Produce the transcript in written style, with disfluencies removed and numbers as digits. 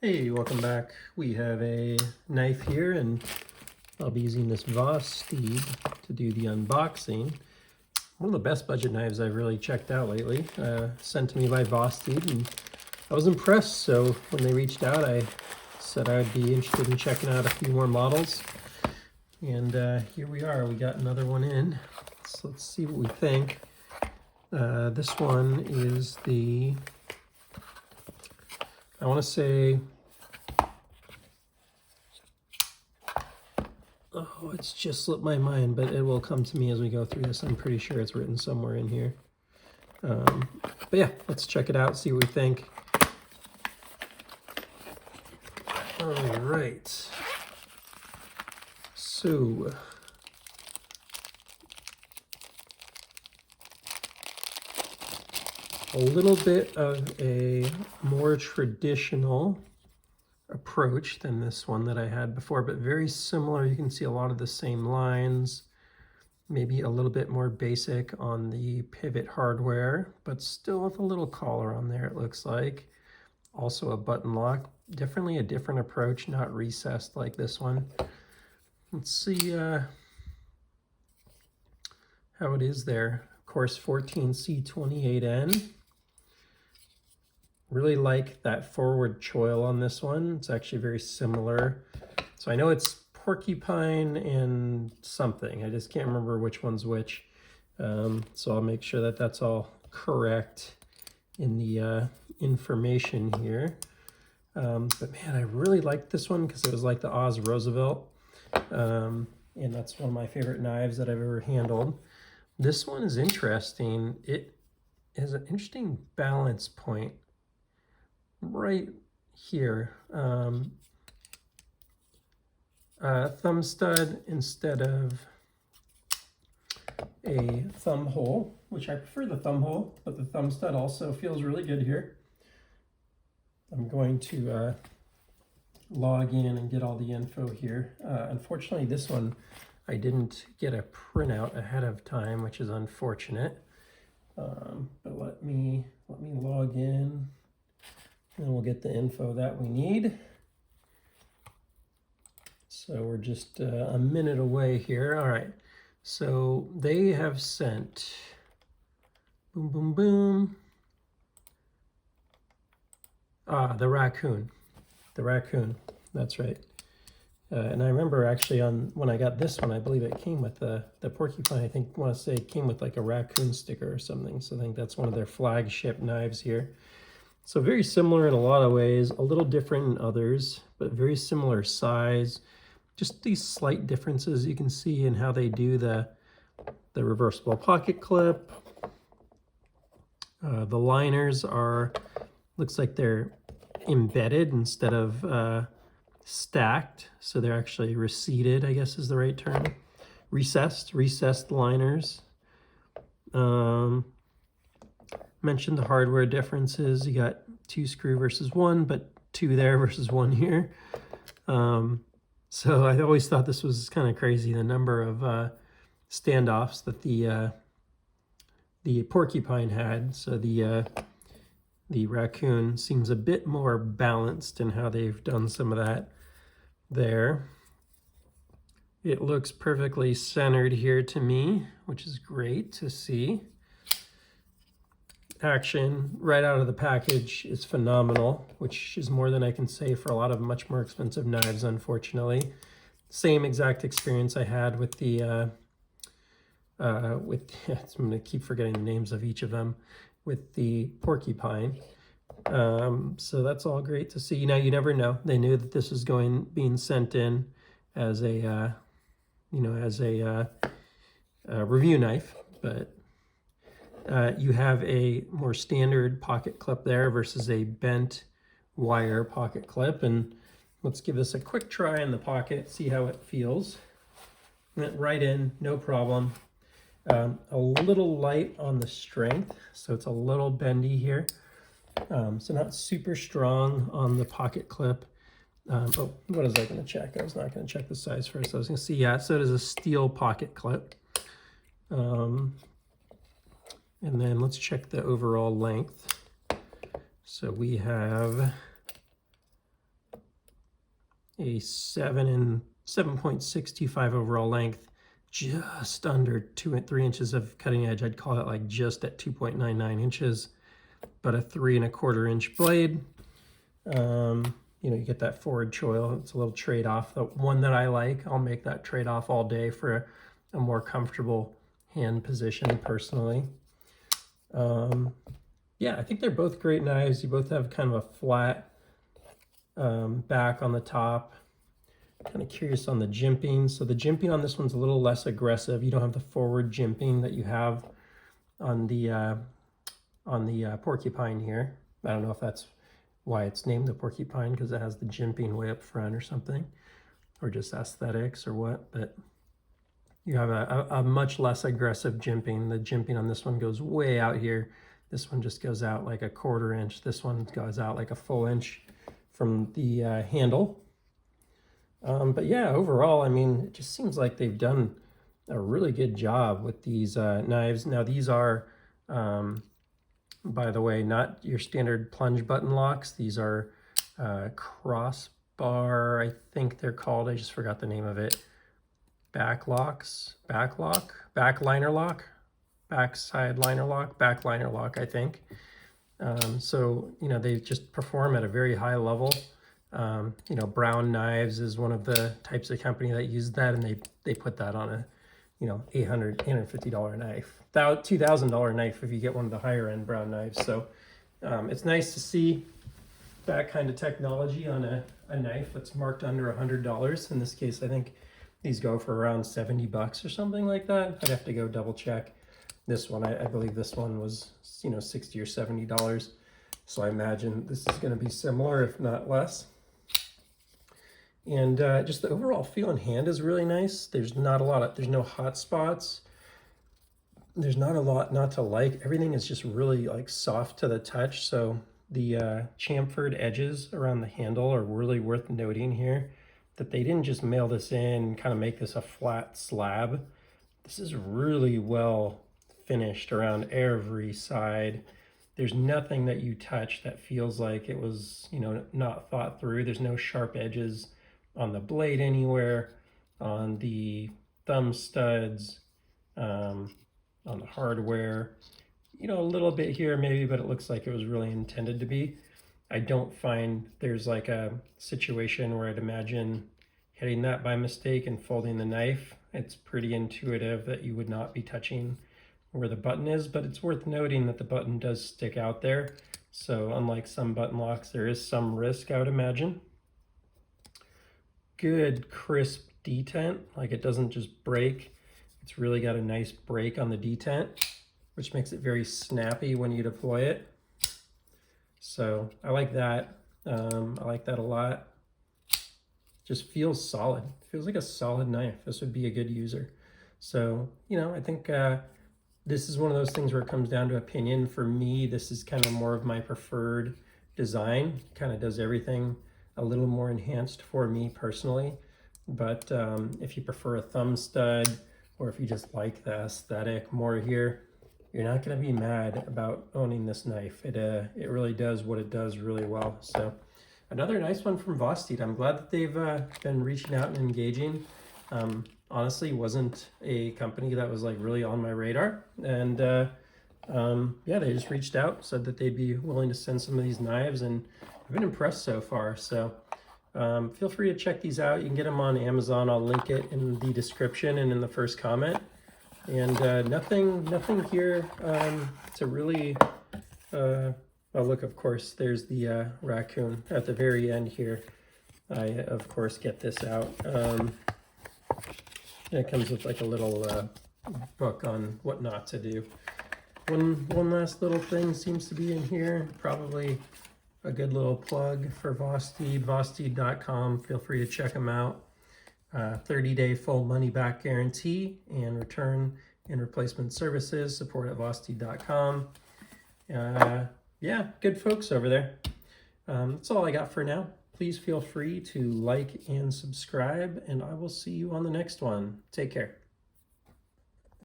Hey, welcome back. We have a knife here, and I'll be using this Vosteed to do the unboxing. One of the best budget knives I've really checked out lately, sent to me by Vosteed, and I was impressed. So when they reached out, I said I'd be interested in checking out a few more models. And here we are, we got another one in. So let's see what we think. This one is the, I want to say, oh, it's just slipped my mind, but it will come to me as we go through this. I'm pretty sure it's written somewhere in here. But yeah, let's check it out, see what we think. All right. So, a little bit of a more traditional approach than this one that I had before, but very similar. You can see a lot of the same lines, maybe a little bit more basic on the pivot hardware, but still with a little collar on there, it looks like. Also a button lock, definitely a different approach, not recessed like this one. Let's see how it is there. Of course, 14C28N. Really like that forward choil on this one. It's actually very similar. So I know it's porcupine and something. I just can't remember which one's which. So I'll make sure that that's all correct in the information here. But man, I really liked this one because it was like the Oz Roosevelt. And that's one of my favorite knives that I've ever handled. This one is interesting. It has an interesting balance point right here. Thumb stud instead of a thumb hole, which I prefer the thumb hole, but the thumb stud also feels really good here. I'm going to log in and get all the info here. Unfortunately, this one I didn't get a printout ahead of time, which is unfortunate. But let me log in, and we'll get the info that we need. So we're just a minute away here. All right. So they have sent, boom, boom, boom. The Raccoon. The Raccoon. That's right. And I remember actually when I got this one, I believe it came with the porcupine. I want to say it came with like a raccoon sticker or something. So I think that's one of their flagship knives here. So very similar in a lot of ways, a little different in others, but very similar size. Just these slight differences you can see in how they do the reversible pocket clip. The liners looks like they're embedded instead of stacked. So they're actually receded, I guess is the right term. Recessed liners. Mentioned the hardware differences. You got 2 screw versus 1, but 2 there versus 1 here. So I always thought this was kind of crazy, the number of standoffs that the porcupine had. So the Raccoon seems a bit more balanced in how they've done some of that there. It looks perfectly centered here to me, which is great to see. Action right out of the package is phenomenal, which is more than I can say for a lot of much more expensive knives, unfortunately. Same exact experience I had with the I'm going to keep forgetting the names of each of them, with the porcupine. So that's all great to see. Now you never know. They knew that this was being sent in as a review knife, but you have a more standard pocket clip there versus a bent wire pocket clip. And let's give this a quick try in the pocket, see how it feels. Went right in, no problem. A little light on the strength, so it's a little bendy here. So not super strong on the pocket clip. Oh, what was I going to check? I was not going to check the size first. I was going to see, yeah, so it is a steel pocket clip. And then let's check the overall length. So we have a 7.625 overall length, just under 3 inches of cutting edge. I'd call it like just at 2.99 inches, but a 3¼ inch blade. You know, you get that forward choil. It's a little trade-off. The one that I like, I'll make that trade-off all day for a more comfortable hand position personally. Yeah, I think they're both great knives. You both have kind of a flat back on the top. Kind of curious on the jimping. So the jimping on this one's a little less aggressive. You don't have the forward jimping that you have on the porcupine here. I don't know if that's why it's named the porcupine, because it has the jimping way up front or something, or just aesthetics or what, but you have a much less aggressive jimping. The jimping on this one goes way out here. This one just goes out like a 1/4 inch. This one goes out like a full inch from the handle. But yeah, overall, I mean, it just seems like they've done a really good job with these knives. Now these are, by the way, not your standard plunge button locks. These are crossbar, I think they're called. I just forgot the name of it. Backliner lock, I think. So, you know, they just perform at a very high level. You know, Brown Knives is one of the types of company that use that, and they put that on a, you know, $850 knife, $2,000 knife if you get one of the higher end Brown knives. So it's nice to see that kind of technology on a knife that's marked under $100. In this case, I think these go for around 70 bucks or something like that. I'd have to go double check. This one, I believe this one was, you know, $60 or $70. So I imagine this is going to be similar, if not less. And just the overall feel in hand is really nice. There's not a lot of, there's no hot spots. There's not a lot not to like. Everything is just really like soft to the touch. So the chamfered edges around the handle are really worth noting here, that they didn't just mail this in and kind of make this a flat slab. This is really well finished around every side. There's nothing that you touch that feels like it was, you know, not thought through. There's no sharp edges on the blade anywhere, on the thumb studs, on the hardware. You know, a little bit here maybe, but it looks like it was really intended to be. I don't find there's like a situation where I'd imagine hitting that by mistake and folding the knife. It's pretty intuitive that you would not be touching where the button is, but it's worth noting that the button does stick out there. So unlike some button locks, there is some risk, I would imagine. Good crisp detent, like it doesn't just break. It's really got a nice break on the detent, which makes it very snappy when you deploy it. So I like that. I like that a lot. Just feels solid. Feels like a solid knife. This would be a good user. So, you know, I think this is one of those things where it comes down to opinion. For me, this is kind of more of my preferred design. Kind of does everything a little more enhanced for me personally. But if you prefer a thumb stud, or if you just like the aesthetic more here, you're not going to be mad about owning this knife. It really does what it does really well. So another nice one from Vosteed. I'm glad that they've been reaching out and engaging. Honestly, wasn't a company that was like really on my radar. And yeah, they just reached out, said that they'd be willing to send some of these knives, and I've been impressed so far. So feel free to check these out. You can get them on Amazon. I'll link it in the description and in the first comment. And nothing here to really, oh look, of course, there's the Raccoon at the very end here. I, of course, get this out. It comes with like a little book on what not to do. One last little thing seems to be in here, probably a good little plug for Vosteed, Vosteed.com. Feel free to check them out. 30-day full money-back guarantee and return and replacement services. Support at Vosteed.com. Yeah, good folks over there. That's all I got for now. Please feel free to like and subscribe, and I will see you on the next one. Take care.